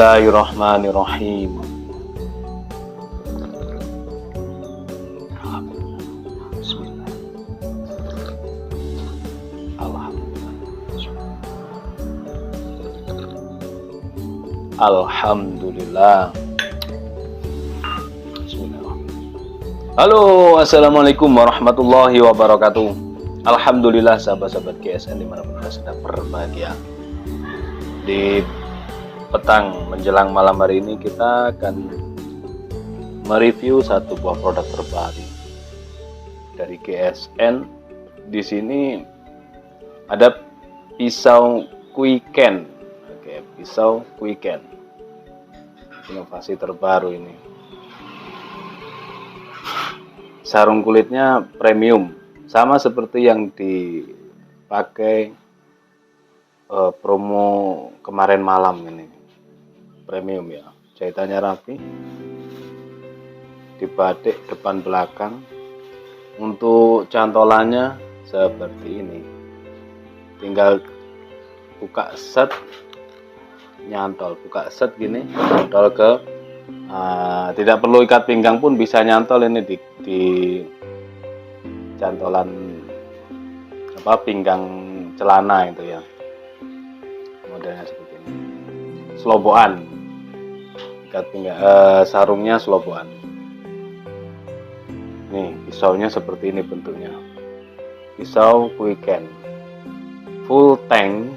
Bismillahirrahmanirrahim. Bismillah. Alhamdulillah. Bismillahirrahmanirrahim. Halo, assalamualaikum warahmatullahi wabarakatuh. Alhamdulillah sahabat-sahabat GSN dimanapun Anda sedang berbahagia. Di petang menjelang malam hari ini kita akan mereview satu buah produk terbaru dari GSN. Di sini ada pisau Quicken. Oke, pisau Quicken. Inovasi terbaru ini. Sarung kulitnya premium, sama seperti yang dipakai promo kemarin malam ini. Premium ya, jahitannya rapi, dibatik depan belakang. Untuk cantolannya seperti ini, tinggal buka set, nyantol, buka set gini, nyantol ke tidak perlu ikat pinggang pun bisa nyantol ini di cantolan pinggang celana itu ya, modelnya seperti ini. Selobokan, ikat pinggang, sarungnya selobokan. Nih pisaunya seperti ini bentuknya, pisau Quicken full tank,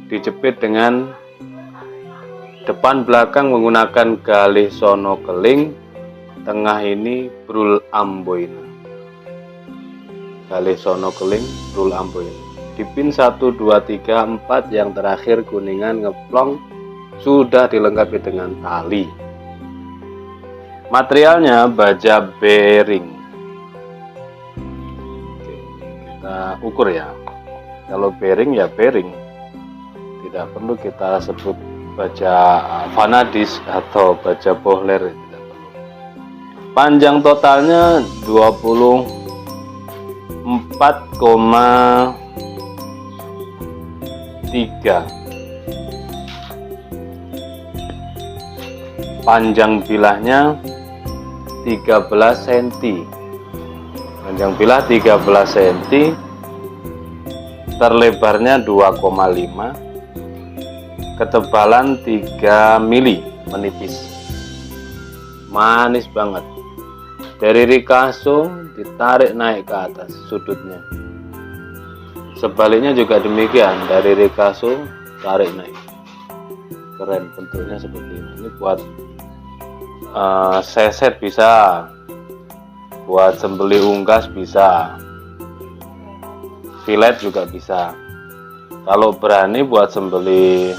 dijepit dengan depan belakang menggunakan galih sono keling, tengah ini brul amboina. Galih sono keling, brul amboina. Di pin 1, 2, 3, 4 yang terakhir kuningan ngeplong sudah dilengkapi dengan tali. Materialnya baja bearing. Oke, kita ukur ya. Kalau bearing ya bearing, tidak perlu kita sebut baja Vanadis atau baja Bohler, tidak perlu. Panjang totalnya 24,3. Panjang bilahnya 13 cm. Panjang bilah 13 cm. Terlebarnya 2,5. Ketebalan 3 mili, menipis. Manis banget. Dari Rikaso ditarik naik ke atas sudutnya. Sebaliknya juga demikian, dari Rikaso tarik naik. Keren, bentuknya seperti ini. Ini buat seset bisa, buat sembeli unggas bisa, filet juga bisa. Kalau berani buat sembeli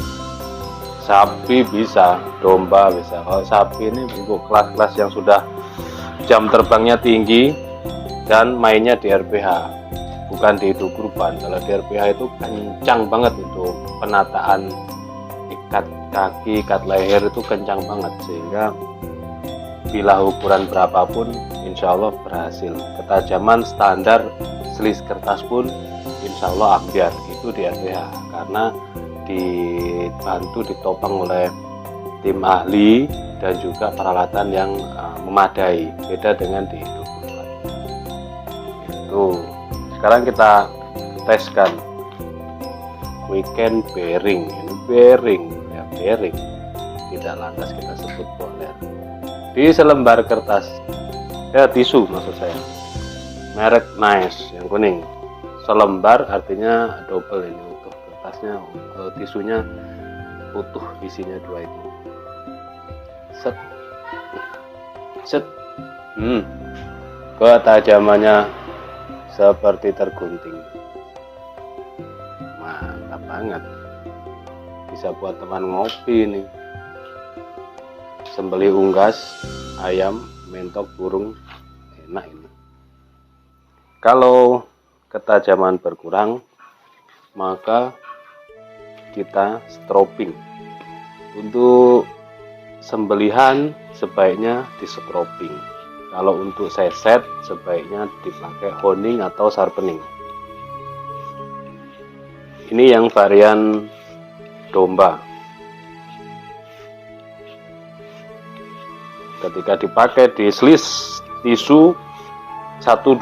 sapi bisa, domba bisa. Kalau sapi ini untuk kelas-kelas yang sudah jam terbangnya tinggi dan mainnya di RPH, bukan di hidup kurban. Kalau di RPH itu kencang banget untuk penataan ikat kaki, ikat leher itu kencang banget, sehingga bilah ukuran berapapun insya Allah berhasil. Ketajaman standar selis kertas pun insya Allah ambiar gitu di RPH, karena dibantu ditopang oleh tim ahli dan juga peralatan yang memadai, beda dengan di hidup kurban. Itu sekarang kita teskan Quicken bearing. Ini bearing ya, bearing, tidak lantas kita sebut Bohler. Di selembar kertas ya, tisu maksud saya, merek Nice yang kuning. Selembar artinya double, ini utuh kertasnya, tisunya utuh, isinya 2 itu. Set set. Ketajamannya seperti tergunting. Mantap banget. Bisa buat teman ngopi nih. Sembeli unggas, ayam, mentok, burung, enak ini. Kalau ketajaman berkurang, maka kita stropping. Untuk sembelihan sebaiknya di stropping. Kalau untuk seset sebaiknya dipakai honing atau sharpening. Ini yang varian domba. ketika dipakai di slis tisu 1-2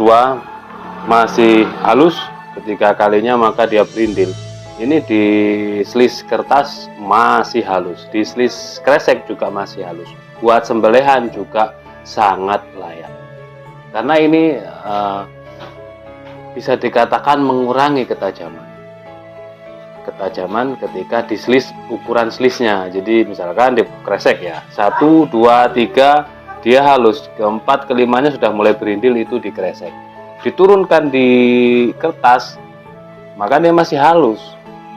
masih halus, ketika kalinya maka dia berindil. Ini di slis kertas masih halus, di slis kresek juga masih halus. Buat sembelihan juga sangat layak, karena ini bisa dikatakan mengurangi ketajaman ketika di slis, ukuran slisnya. Jadi misalkan di kresek ya 1, 2, 3 dia halus, keempat kelimanya sudah mulai berindil, itu di kresek. Diturunkan di kertas maka dia masih halus,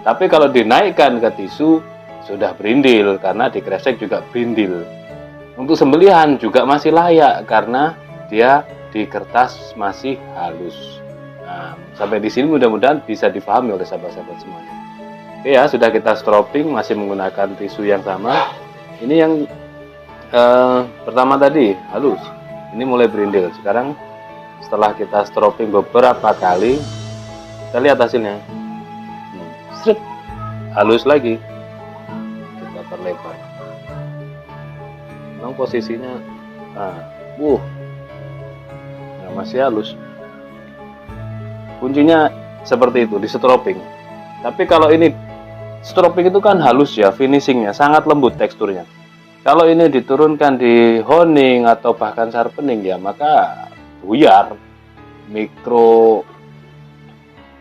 tapi kalau dinaikkan ke tisu sudah berindil, karena di kresek juga berindil. Untuk sembelihan juga masih layak karena dia di kertas masih halus. Nah, sampai di sini mudah-mudahan bisa difahami oleh sahabat-sahabat semuanya. Oke ya, sudah kita stropping masih menggunakan tisu yang sama. Ini yang pertama tadi halus, ini mulai berindil. Sekarang setelah kita stropping beberapa kali, kita lihat hasilnya. Strip, halus lagi. Kita perlebar. Memang posisinya masih halus. Kuncinya seperti itu, di stropping. Tapi kalau ini stropping itu kan halus ya, finishingnya sangat lembut teksturnya. Kalau ini diturunkan di honing atau bahkan sharpening ya, maka buyar, mikro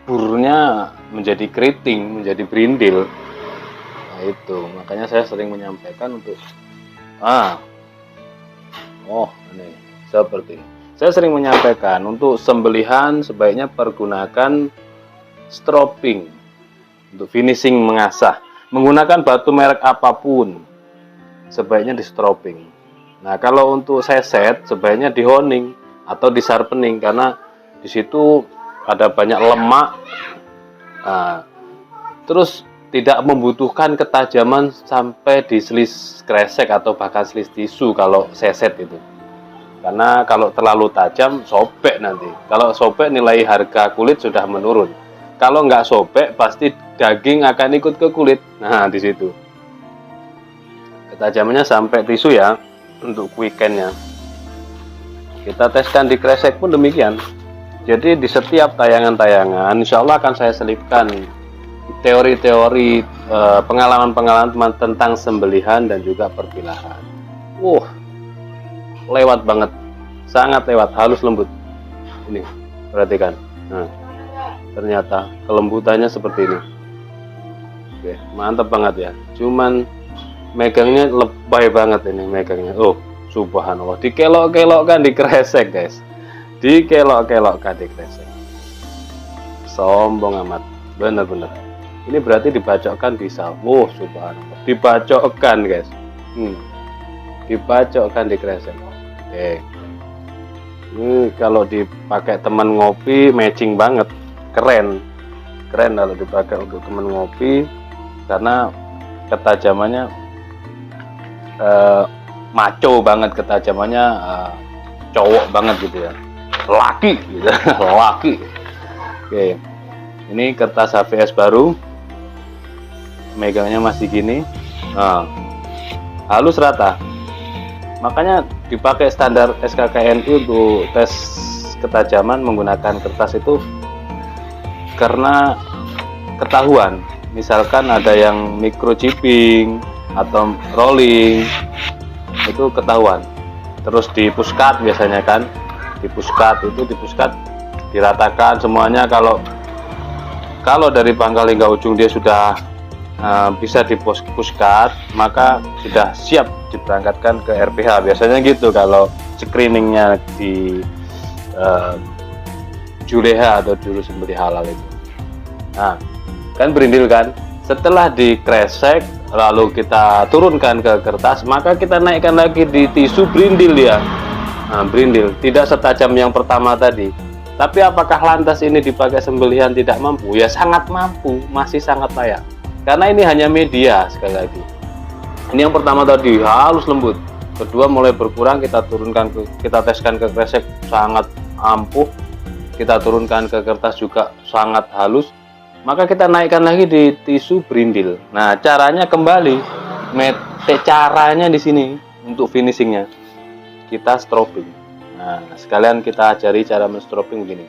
burnya menjadi keriting, menjadi berindil. Nah itu, makanya saya sering menyampaikan untuk ini seperti ini. Saya sering menyampaikan untuk sembelihan sebaiknya pergunakan stropping untuk finishing mengasah. Menggunakan batu merek apapun sebaiknya di stropping. Nah, kalau untuk seset sebaiknya di honing atau di sharpening, karena di situ ada banyak lemak. Terus tidak membutuhkan ketajaman sampai di slis kresek atau bahkan slis tisu kalau seset itu. Karena kalau terlalu tajam sobek nanti. Kalau sobek nilai harga kulit sudah menurun. Kalau nggak sobek pasti daging akan ikut ke kulit. Nah, di situ. Ketajamannya sampai tisu ya untuk quick-nya. Kita teskan di kresek pun demikian. Jadi di setiap tayangan-tayangan insya Allah akan saya selipkan teori-teori pengalaman-pengalaman tentang sembelihan dan juga perpilahan. Lewat banget, sangat lewat, halus lembut. Ini perhatikan. Nah, ternyata kelembutannya seperti ini. Oke, mantap banget ya. Cuman megangnya lebay banget ini megangnya. Subhanallah, dikelok-kelokkan di kresek guys, dikelok-kelokkan di kresek. Sombong amat, bener-bener. Ini berarti dibacokkan bisa. Subhanallah, dibacokkan guys. Dibacokkan di kresek. Oke, ini kalau dipakai teman ngopi matching banget, keren kalau dipakai untuk teman ngopi, karena ketajamannya maco banget, ketajamannya cowok banget gitu ya, laki gitu. Laki. Oke, ini kertas HVS baru, megangnya masih gini, halus rata. Makanya dipakai standar SKKNI untuk tes ketajaman menggunakan kertas itu, karena ketahuan. Misalkan ada yang microchipping atau rolling, itu ketahuan. Terus di puskat biasanya kan, di puskat diratakan semuanya. Kalau dari pangkal hingga ujung dia sudah bisa di puskat, maka sudah siap diberangkatkan ke RPH. Biasanya gitu kalau screeningnya di Juleha atau juru sembelih halal itu. Nah, kan berindil kan. Setelah dikresek lalu kita turunkan ke kertas, maka kita naikkan lagi di tisu, berindil dia. Berindil, tidak setajam yang pertama tadi. Tapi apakah lantas ini dipakai sembelihan tidak mampu? Ya sangat mampu, masih sangat layak. Karena ini hanya media, sekali lagi. Ini yang pertama tadi halus lembut. Kedua mulai berkurang, kita teskan ke kresek sangat ampuh. Kita turunkan ke kertas juga sangat halus. Maka kita naikkan lagi di tisu, berindil. Nah, caranya kembali, caranya di sini untuk finishingnya. kita strobing. Nah, sekalian kita ajari cara men-strobing begini,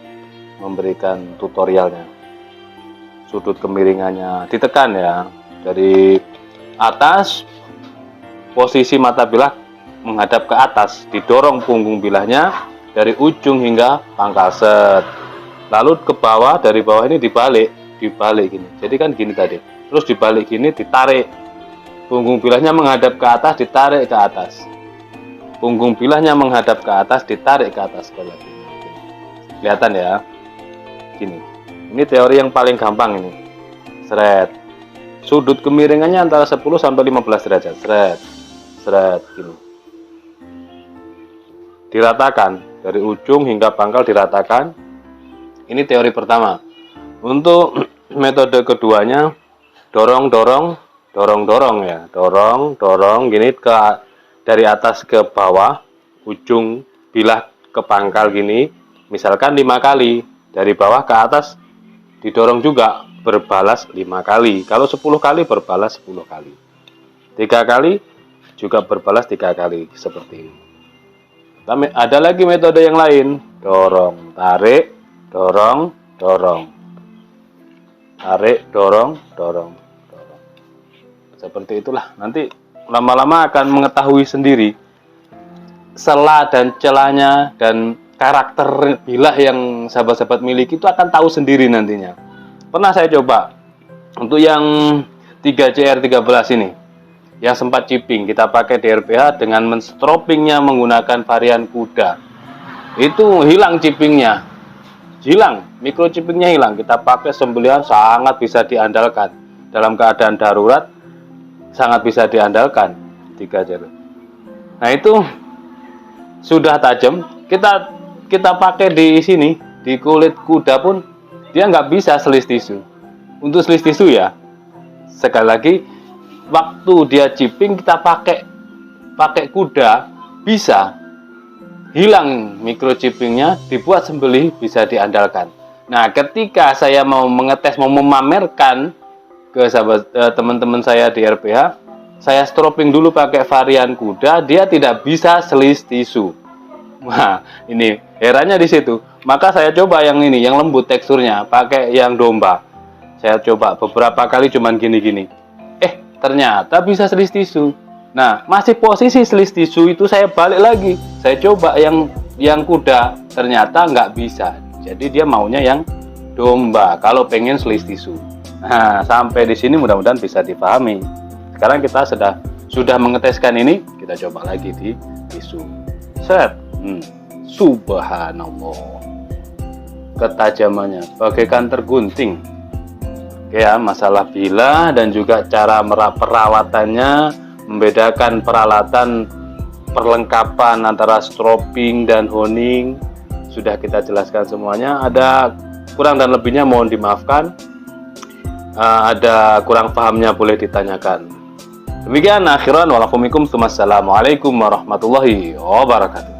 memberikan tutorialnya. Sudut kemiringannya ditekan ya, dari atas, posisi mata bilah menghadap ke atas, didorong punggung bilahnya dari ujung hingga pangkal set. Lalu ke bawah, dari bawah ini dibalik gini. Jadi kan gini tadi. Terus dibalik gini, ditarik. Punggung bilahnya menghadap ke atas, ditarik ke atas. Punggung bilahnya menghadap ke atas, ditarik ke atas sekali lagi. Kelihatan ya? Gini. Ini teori yang paling gampang ini. Seret. Sudut kemiringannya antara 10 sampai 15 derajat. Seret. Seret gini. Diratakan dari ujung hingga pangkal, diratakan. Ini teori pertama. Untuk metode keduanya, dorong ya. Dorong gini dari atas ke bawah, ujung bilah ke pangkal gini. Misalkan 5 kali. Dari bawah ke atas didorong juga, berbalas 5 kali. Kalau 10 kali berbalas 10 kali. 3 kali juga berbalas 3 kali, seperti ini. Ada lagi metode yang lain. Dorong, tarik, dorong, dorong. Tarik, dorong, dorong, dorong. Seperti itulah. Nanti lama-lama akan mengetahui sendiri sela dan celahnya dan karakter bilah yang sahabat-sahabat miliki, itu akan tahu sendiri nantinya. Pernah saya coba untuk yang 3CR13 ini, yang sempat chipping, kita pakai di RPH dengan men-strobingnya menggunakan varian kuda. Itu hilang chippingnya, hilang, microchippingnya hilang. Kita pakai sembelihan sangat bisa diandalkan. Dalam keadaan darurat sangat bisa diandalkan 3CR. Nah itu sudah tajam, kita pakai di sini, di kulit kuda pun dia nggak bisa selis tisu. Untuk selis tisu ya, sekali lagi, waktu dia chipping kita pakai kuda, bisa hilang microchippingnya, dibuat sembelih bisa diandalkan. Nah, ketika saya mau mengetes, mau memamerkan ke sahabat teman-teman saya di RPH, saya strobing dulu pakai varian kuda, dia tidak bisa selis tisu. Nah, ini herannya di situ. Maka saya coba yang ini, yang lembut teksturnya, pakai yang domba. Saya coba beberapa kali cuman gini-gini. Ternyata bisa selis tisu. Nah, masih posisi selis tisu itu saya balik lagi. Saya coba yang kuda, ternyata nggak bisa. Jadi dia maunya yang domba kalau pengen selis tisu. Nah, sampai di sini mudah-mudahan bisa dipahami. Sekarang kita sudah mengeteskan ini, kita coba lagi di tisu. Set. Subhanallah, ketajamannya bagaikan tergunting. Oke ya, masalah bilah dan juga cara perawatannya, membedakan peralatan perlengkapan antara strobing dan honing sudah kita jelaskan semuanya. Ada kurang dan lebihnya mohon dimaafkan, ada kurang pahamnya boleh ditanyakan. Demikian akhiran, walafumikum, assalamualaikum warahmatullahi wabarakatuh.